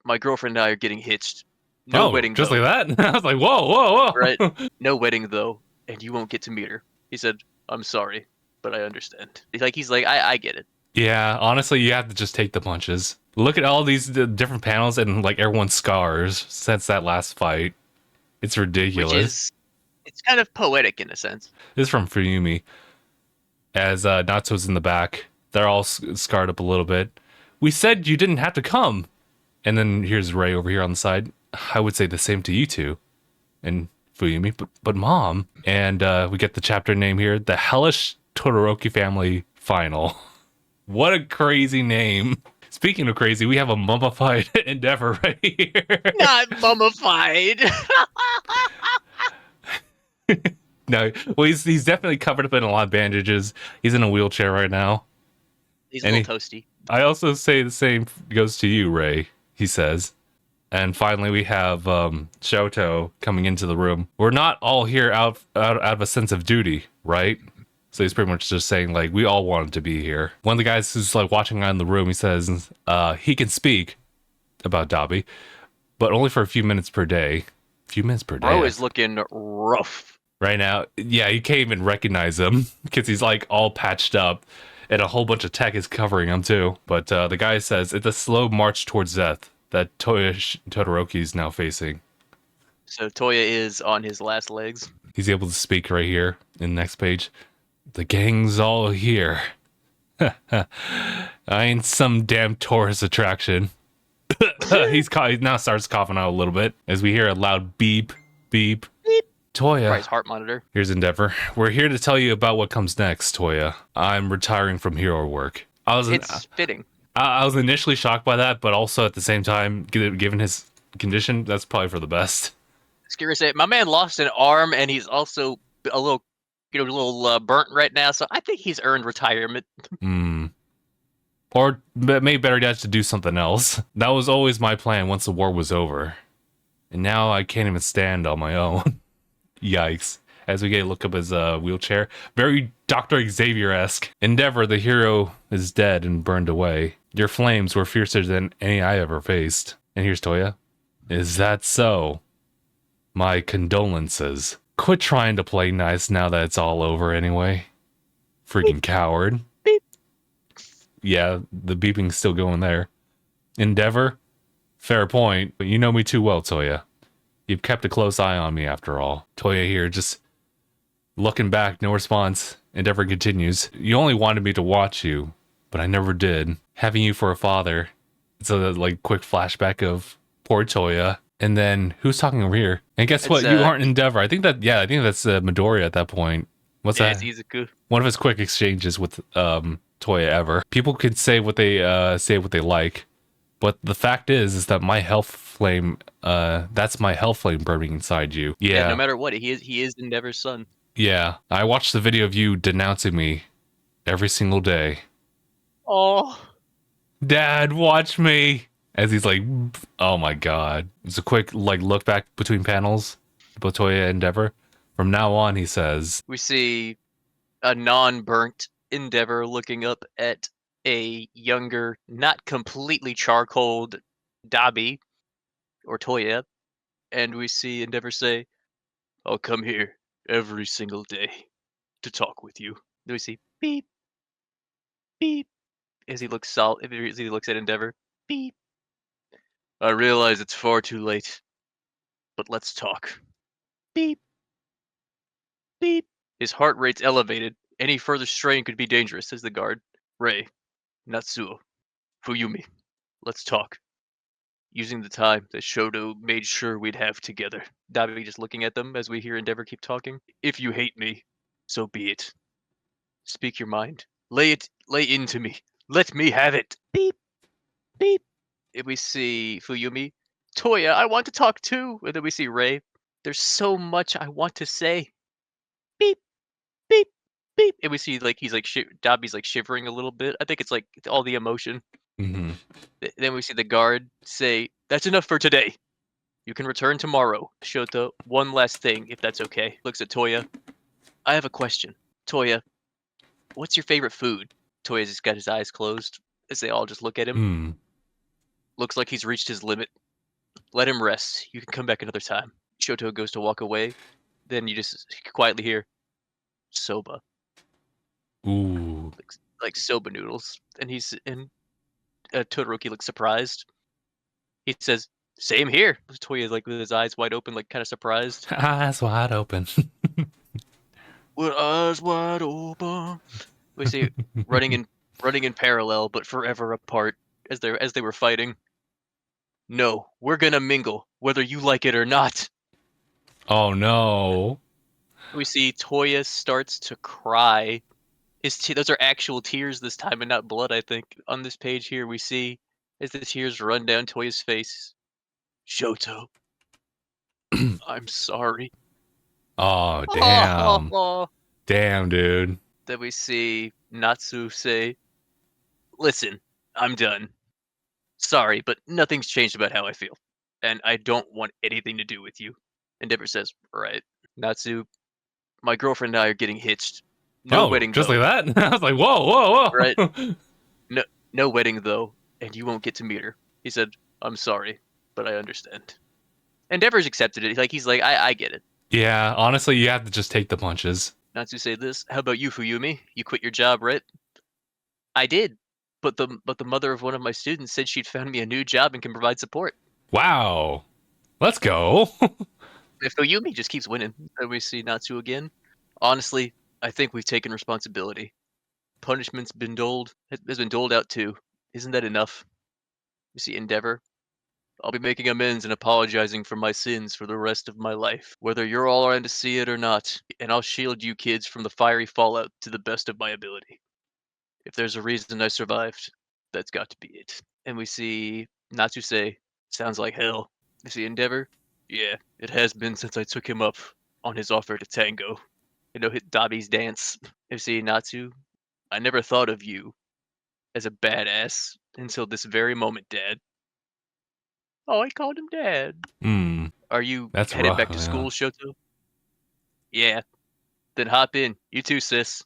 my girlfriend and I are getting hitched. No Oh, wedding just though. like that? I was like, whoa, whoa, Right? whoa. No wedding though, and you won't get to meet her. He said, I'm sorry, but I understand. He's like, I get it. Yeah, honestly, you have to just take the punches. Look at all these different panels and like everyone's scars since that last fight. It's Which ridiculous. is, it's kind of poetic in a sense. This is from Fuyumi. As Natsu's in the back, they're all scarred up a little bit. We said you didn't have to come. And then here's Ray over here on the side. I would say the same to you two. And Fuyumi, but mom. And we get the chapter name here, The Hellish Todoroki Family Final. What a crazy name. Speaking of crazy, we have a mummified Endeavor right here. Not mummified. No, well, he's definitely covered up in a lot of bandages. He's in a wheelchair right now. He's a And little toasty. I also say the same goes to you, Ray, he says. And finally, we have Shoto coming into the room. We're not all here out of a sense of duty, right? So he's pretty much just saying, like, we all wanted to be here. One of the guys who's, like, watching out in the room, he says he can speak about Dabi, but only for a few minutes per day. A few minutes per day. Bro is looking rough. Right now, yeah, you can't even recognize him because he's, like, all patched up. And a whole bunch of tech is covering him, too. But the guy says it's a slow march towards death that Todoroki is now facing. So Toya is on his last legs. He's able to speak right here in the next page. The gang's all here. I ain't some damn tourist attraction. He now starts coughing out a little bit as we hear a loud beep, beep. Beep. Toya. Right, heart monitor. Here's Endeavor. We're here to tell you about what comes next, Toya. I'm retiring from hero work. It's fitting. I was initially shocked by that, but also at the same time, given his condition, that's probably for the best. Scary say, my man lost an arm, and he's also a little burnt right now. So I think he's earned retirement. Or maybe better yet, to do something else. That was always my plan once the war was over, and now I can't even stand on my own. Yikes. As we get a look up his wheelchair. Very Dr. Xavier-esque. Endeavor, the hero, is dead and burned away. Your flames were fiercer than any I ever faced. And here's Toya. Is that so? My condolences. Quit trying to play nice now that it's all over anyway. Freaking coward. Beep. Yeah, the beeping's still going there. Endeavor? Fair point, but you know me too well, Toya. You've kept a close eye on me after all. Toya here, just looking back, no response. Endeavor continues. You only wanted me to watch you, but I never did. Having you for a father. It's a like quick flashback of poor Toya. And then who's talking over here? And guess what? You aren't Endeavor. I think that's Midoriya at that point. What's that? It's Izuku. One of his quick exchanges with Toya ever. People could say what they like. But the fact is that my health flame, that's my health flame burning inside you. Yeah. No matter what, he is Endeavor's son. Yeah. I watched the video of you denouncing me every single day. Oh. Dad, watch me. As he's like, oh my god. It's a quick like look back between panels. Toya and Endeavor. From now on, he says. We see a non-burnt Endeavor looking up at a younger, not completely charcoaled Dabi or Toya, and we see Endeavor say, I'll come here every single day to talk with you. Then we see beep, beep, as he looks at Endeavor. Beep. I realize it's far too late, but let's talk. Beep, beep. His heart rate's elevated. Any further strain could be dangerous, says the guard. Ray, Natsuo, Fuyumi, let's talk. Using the time that Shoto made sure we'd have together. Dabi just looking at them as we hear Endeavor keep talking. If you hate me, so be it. Speak your mind. Lay into me. Let me have it. Beep, beep. If we see Fuyumi, Toya, I want to talk too. And then we see Ray. There's so much I want to say. Beep, beep, beep. And we see Dabi's like shivering a little bit. I think it's like all the emotion. Mm-hmm. Then we see the guard say, that's enough for today. You can return tomorrow. Shoto, one last thing, if that's okay. Looks at Toya. I have a question. Toya, what's your favorite food? Toya's just got his eyes closed as they all just look at him. Looks like he's reached his limit. Let him rest. You can come back another time. Shoto goes to walk away. Then you just quietly hear, soba. Ooh. Like soba noodles. And Todoroki looks surprised. He says, same here. Toya like with his eyes wide open, like kind of surprised. Eyes wide open. With eyes wide open. We see running in parallel, but forever apart as they were fighting. No, we're gonna mingle, whether you like it or not. Oh no. We see Toya starts to cry. Those are actual tears this time and not blood, I think. On this page here, we see as the tears run down Toya's face. Shoto, I'm sorry. Oh, damn. Oh. Damn, dude. Then we see Natsu say, listen, I'm done. Sorry, but nothing's changed about how I feel. And I don't want anything to do with you. Endeavor says, right. Natsu, my girlfriend and I are getting hitched. No wedding, just though. like that? I was like, whoa. Right. No wedding, though, and you won't get to meet her. He said, I'm sorry, but I understand. Endeavor's accepted it. He's like, I get it. Yeah, honestly, you have to just take the punches. Natsu say this, how about you, Fuyumi? You quit your job, right? I did. But the mother of one of my students said she'd found me a new job and can provide support. Wow. Let's go. If Fuyumi just keeps winning, then we see Natsu again. Honestly, I think we've taken responsibility. Punishment's has been doled out too. Isn't that enough? We see Endeavor. I'll be making amends and apologizing for my sins for the rest of my life, whether you're all around to see it or not, and I'll shield you kids from the fiery fallout to the best of my ability. If there's a reason I survived, that's got to be it. And we see Natsu say, sounds like hell. We see Endeavor. Yeah, it has been since I took him up on his offer to tango. Hit Dabi's dance. We see Natsu. I never thought of you as a badass until this very moment, Dad. Oh, I called him Dad. Are you headed back to school, Shoto? Yeah. Then hop in. You too, sis.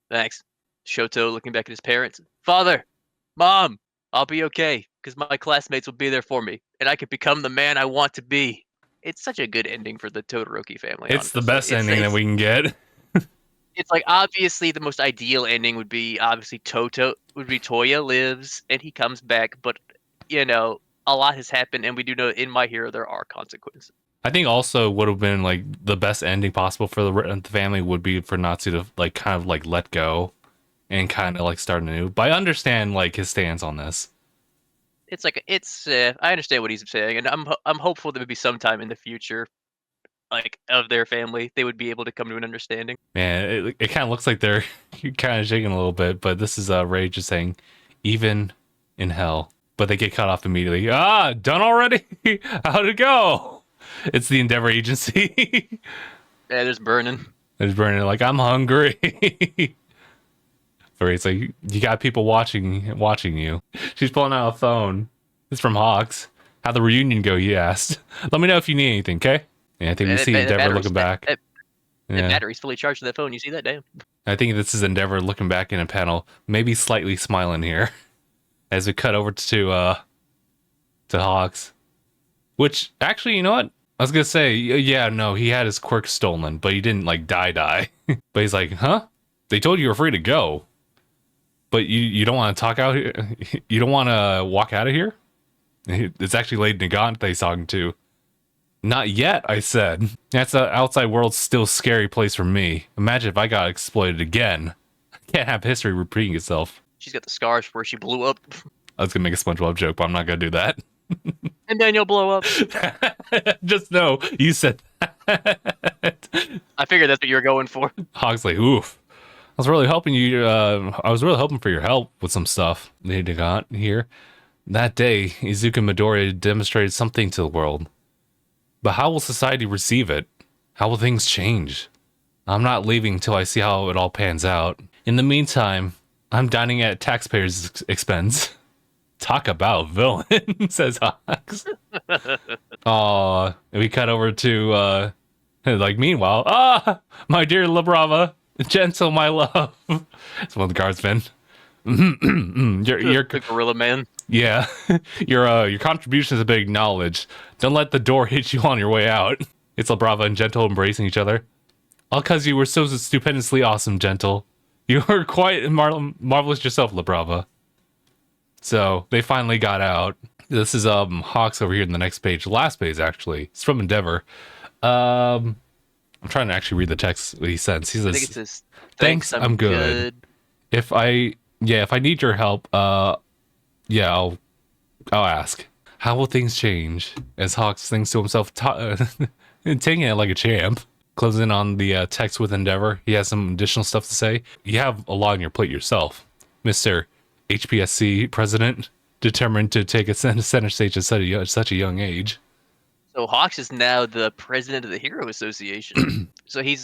Thanks. Shoto looking back at his parents. Father! Mom! I'll be okay, because my classmates will be there for me, and I can become the man I want to be. It's such a good ending for the Todoroki family. It's honestly the best ending that we can get. It's like, obviously, the most ideal ending would be, Toya lives, and he comes back, but, a lot has happened, and we do know in My Hero there are consequences. I think also would have been, like, the best ending possible for the family would be for Natsu to, like, kind of, like, let go and kind of, like, start anew. But I understand, like, his stance on this. I understand what he's saying, and I'm hopeful that maybe sometime in the future, like, of their family, they would be able to come to an understanding. Man, it kind of looks like they're kind of shaking a little bit, but this is Ray just saying, even in hell. But they get cut off immediately. Done already? How'd it go? It's the Endeavor Agency. Yeah, there's burning. There's burning, like, I'm hungry. Or it's like, you got people watching you. She's pulling out a phone. It's from Hawks. How'd the reunion go, he asked. Let me know if you need anything, okay? And I think we see Endeavor looking back. The battery's fully charged to that phone. You see that, damn? I think this is Endeavor looking back in a panel, maybe slightly smiling here. As we cut over to Hawks. Which, actually, you know what? I was gonna say, yeah, no, he had his quirk stolen, but he didn't, like, die. But he's like, huh? They told you were free to go. But you don't want to talk out here? You don't want to walk out of here? It's actually Lady Nagant that he's talking to. Not yet, I said. That's the outside world's still a scary place for me. Imagine if I got exploited again. I can't have history repeating itself. She's got the scars where she blew up. I was going to make a SpongeBob joke, but I'm not going to do that. And then you'll blow up. Just know, you said that. I figured that's what you were going for. Hog's like, oof. I was really hoping for your help with some stuff they got here. That day, Izuku Midori demonstrated something to the world. But how will society receive it? How will things change? I'm not leaving till I see how it all pans out. In the meantime, I'm dining at taxpayers' expense. Talk about villain, says Hawks. Aw, we cut over to, meanwhile, my dear La Brava, gentle, my love. It's one of the guardsmen. Your The Gorilla Man. yeah, your contributions have been acknowledged. Don't let the door hit you on your way out. It's La Brava and Gentle embracing each other. All because you were so stupendously awesome, Gentle. You were quite marvelous yourself, La Brava. So they finally got out. This is Hawks over here in the next page, the last page actually. It's from Endeavor. I'm trying to actually read the text he sends. He I think it says, says, "Thanks, I'm good. If I need your help, yeah, I'll ask. How will things change?" As Hawks thinks to himself, taking it like a champ. Closing on the text with Endeavor, he has some additional stuff to say. You have a lot on your plate yourself, Mr. HPSC president, determined to take a center stage at such a young age. So Hawks is now the president of the Hero Association. So he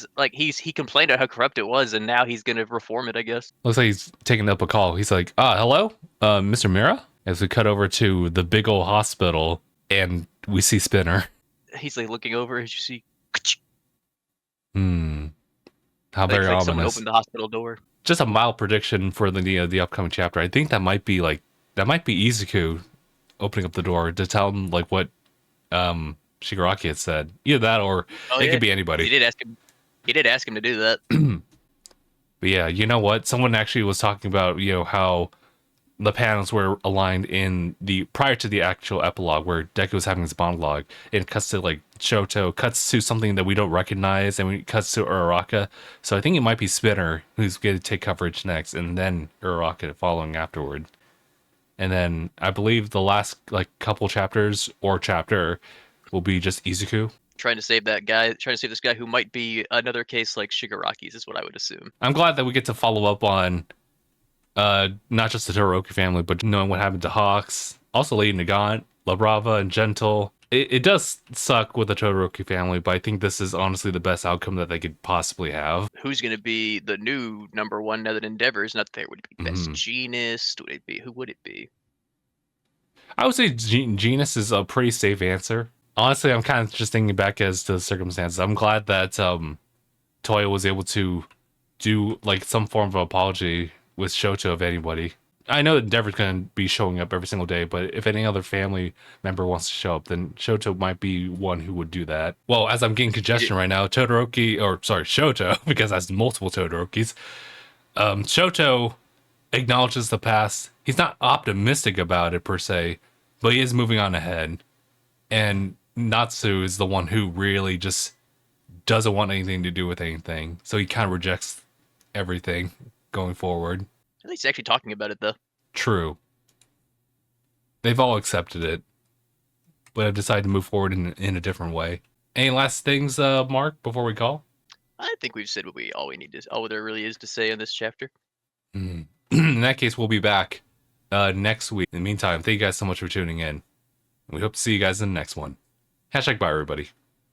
complained about how corrupt it was, and now he's gonna reform it, I guess. Looks like he's taking up a call. He's like, hello, Mr. Mira? As we cut over to the big old hospital, and we see Spinner. He's like looking over as you see. How very ominous. Someone opened the hospital door. Just a mild prediction for the upcoming chapter. I think that might be Izuku opening up the door to tell him like what Shigaraki had said. Either that or it could be anybody. He did ask him to do that. But yeah, you know what? Someone actually was talking about, how the panels were aligned in prior to the actual epilogue where Deku was having his monologue. It cuts to like Shoto, cuts to something that we don't recognize, and it cuts to Uraraka. So I think it might be Spinner who's going to take coverage next, and then Uraraka following afterward. And then I believe the last couple chapters or chapter will be just Izuku trying to save this guy who might be another case like Shigaraki's, is what I would assume. I'm glad that we get to follow up on not just the Todoroki family, but knowing what happened to Hawks, also Lady Nagant, La Brava, and Gentle. It does suck with the Todoroki family, but I think this is honestly the best outcome that they could possibly have. Who's going to be the new number one now that Endeavor's not there? Would it be Best Genist? Who would it be? I would say Genist is a pretty safe answer. Honestly, I'm kind of just thinking back as to the circumstances. I'm glad that Toya was able to do some form of apology with Shoto, if anybody. I know that Endeavor's going to be showing up every single day, but if any other family member wants to show up, then Shoto might be one who would do that. Well, as I'm getting congestion right now, Shoto, because that's multiple Todorokis, Shoto acknowledges the past. He's not optimistic about it per se, but he is moving on ahead. And Natsu is the one who really just doesn't want anything to do with anything. So he kind of rejects everything going forward. At least actually talking about it, though. True. They've all accepted it, but have decided to move forward in a different way. Any last things, Mark, before we call? I think we've said all there really is to say in this chapter. In that case, we'll be back next week. In the meantime, thank you guys so much for tuning in. We hope to see you guys in the next one. #bye, everybody.